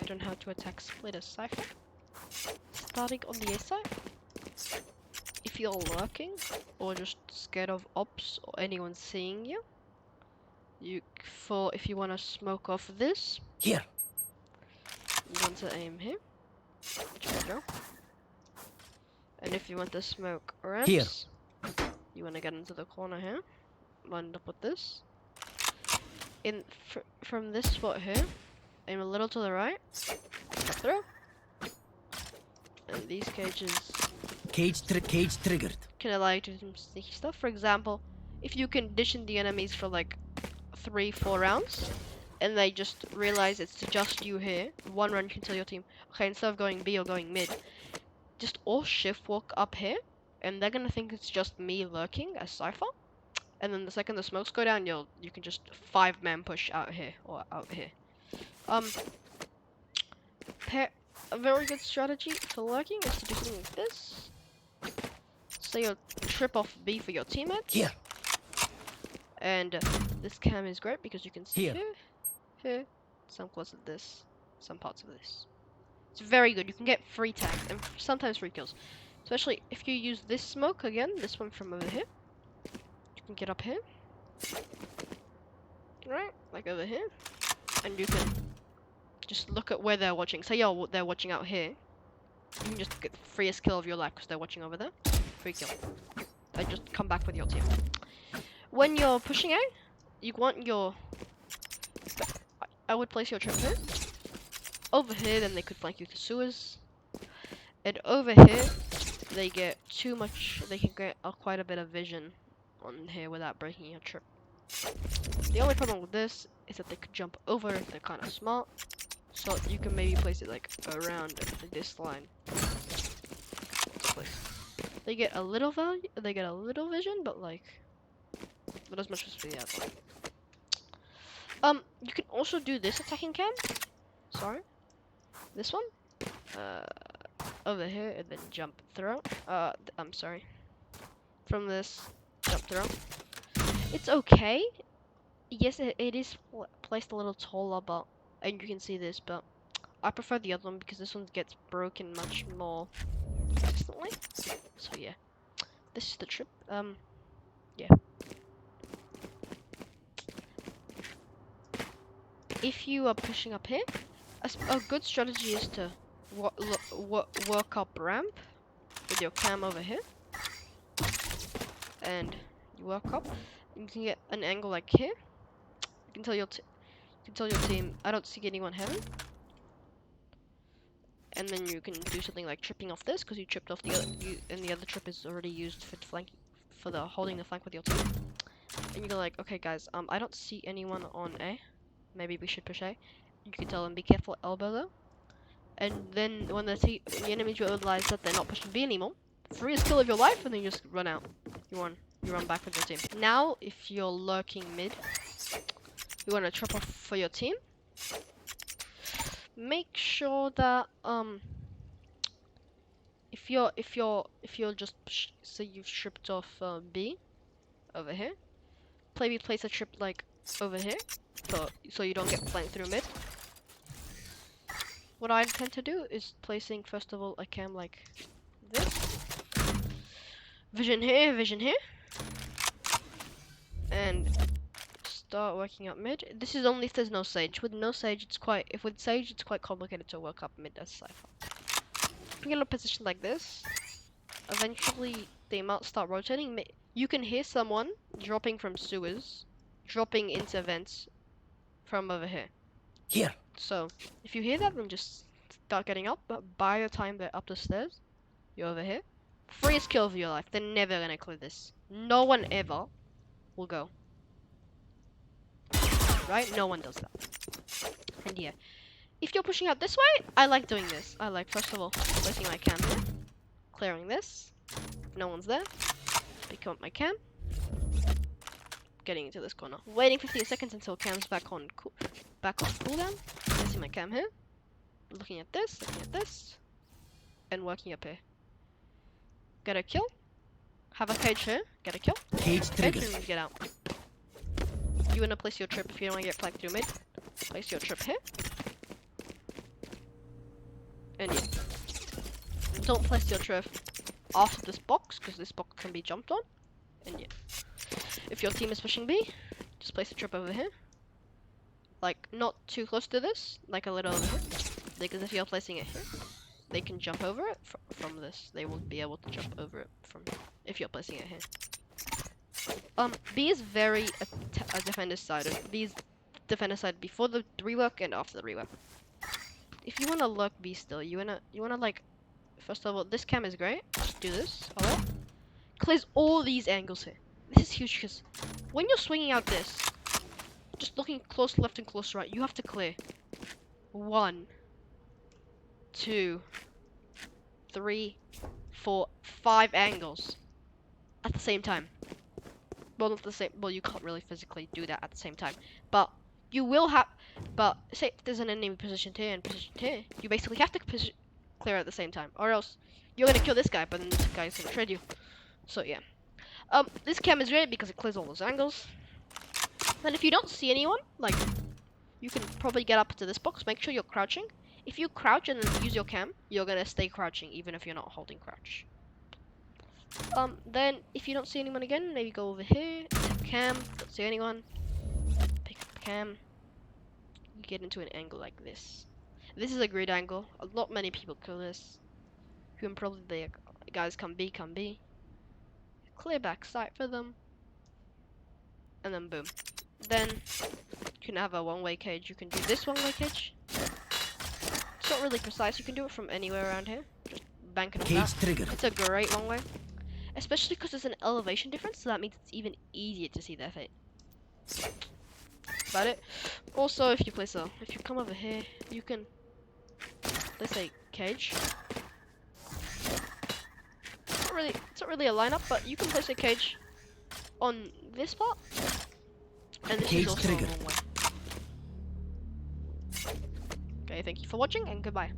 guide on how to attack split as Cypher. Starting on the A side, if you're lurking or just scared of ops or anyone seeing you, if you want to smoke off this, Here. you want to aim here, which I know. And if you want to smoke ramps, Here. you want to get into the corner here, wind up with this. From this spot here, aim a little to the right, throw. And these cages Cage triggered. can allow you to do some sneaky stuff. For example, if you condition the enemies for like 3-4 rounds, and they just realize it's just you here, one run can tell your team, okay, instead of going B or going mid, just all shift walk up here, and they're gonna think it's just me lurking as Cypher. And then the second the smokes go down, you can just 5-man push out here or out here. A very good strategy for lurking is to do something like this. Say you trip off B for your teammates. Here. And this cam is great because you can see Here. here, some parts of this, some parts of this. It's very good. You can get free tags and sometimes free kills. Especially if you use this smoke again, this one from over here. You can get up here. Right? Like over here. And you can just look at where they're watching. Say they're watching out here. You can just get the freest kill of your life because they're watching over there. Free kill. And just come back with your team. When you're pushing A, you want your... I would place your trip here. Over here, then they could flank you to sewers. And over here, they get too much... They can get quite a bit of vision on here without breaking your trip. The only problem with this is that they could jump over if they're kind of smart. So you can maybe place it like around this line. They get a little value, they get a little vision, but like not as much as the other one. You can also do this attacking cam. Sorry, this one. Over here and then jump throw. I'm sorry. From this, jump throw. It's okay. Yes, it is placed a little taller, but and you can see this, but I prefer the other one because this one gets broken much more consistently. So yeah, this is the trip. Yeah. If you are pushing up here, a good strategy is to work up ramp with your cam over here, and you work up. You can get an angle like here. You can tell your team, I don't see anyone heaven. And then you can do something like tripping off this because you tripped off the other, and the other trip is already used for flanking, for the holding the flank with your team. And you go like, okay guys, I don't see anyone on A. Maybe we should push A. You can tell them be careful at elbow though. And then when the enemies realize that they're not pushing B anymore, freest kill of your life, and then you just run out. You run back with your team. Now, if you're lurking mid, you want to trip off for your team. Make sure that if you're just say you've stripped off B over here, maybe place a trip like over here, so you don't get flanked through mid. What I intend to do is placing first of all a cam like this, vision here, and start working up mid. This is only if there's no sage. With no sage, with sage, it's quite complicated to work up mid as Cypher. If you get in a position like this, eventually they might start rotating. You can hear someone dropping from sewers, dropping into vents from over here. Here. So if you hear that, then just start getting up. But by the time they're up the stairs, you're over here. Freest kill of your life. They're never gonna clear this. No one ever will go. Right? No one does that. And yeah, if you're pushing out this way, I like doing this. I like, first of all, placing my cam here, clearing this. If no one's there, pick up my cam, getting into this corner, waiting 15 seconds until cam's back on cooldown. Placing my cam here, looking at this, and working up here. Get a kill. Have a cage here. Get a kill. Cage triggered. And get out. You wanna place your trip if you don't wanna get flanked through mid. Place your trip here. And yeah, don't place your trap after this box because this box can be jumped on. And yeah, if your team is pushing B, just place the trap over here. Like not too close to this, like a little over here. Because if you're placing it here, they can jump over it from this. They won't be able to jump over it from if you're placing it here. B is very a defender's side. B is defender side before the rework and after the rework. If you wanna lurk B still, you wanna like, first of all, this cam is great. Just do this, alright? Clears all these angles here. This is huge because when you're swinging out this, just looking close left and close right, you have to clear 1, 2, 3, 4, 5 angles at the same time. Well, not the same. Well, you can't really physically do that at the same time, but you will have. But say if there's an enemy positioned here and positioned here, you basically have to clear at the same time, or else you're gonna kill this guy, but then this guy's gonna trade you. So yeah, this cam is great because it clears all those angles. And if you don't see anyone, like, you can probably get up to this box. Make sure you're crouching. If you crouch and then use your cam, you're gonna stay crouching even if you're not holding crouch. Then if you don't see anyone again, maybe go over here, tap cam, don't see anyone, pick up cam, you get into an angle like this. This is a great angle. Many people kill this. You can probably, the guys come B, clear back sight for them, and then boom. Then you can have a one-way cage. You can do this one-way cage. It's not really precise. You can do it from anywhere around here. Just bank it on that. Trigger. It's a great one-way. Especially because there's an elevation difference, so that means it's even easier to see their fate. That's about it. Also, if you come over here, you can place a cage. It's not really a lineup, but you can place a cage on this part, and this is also a long way. Okay, thank you for watching, and goodbye.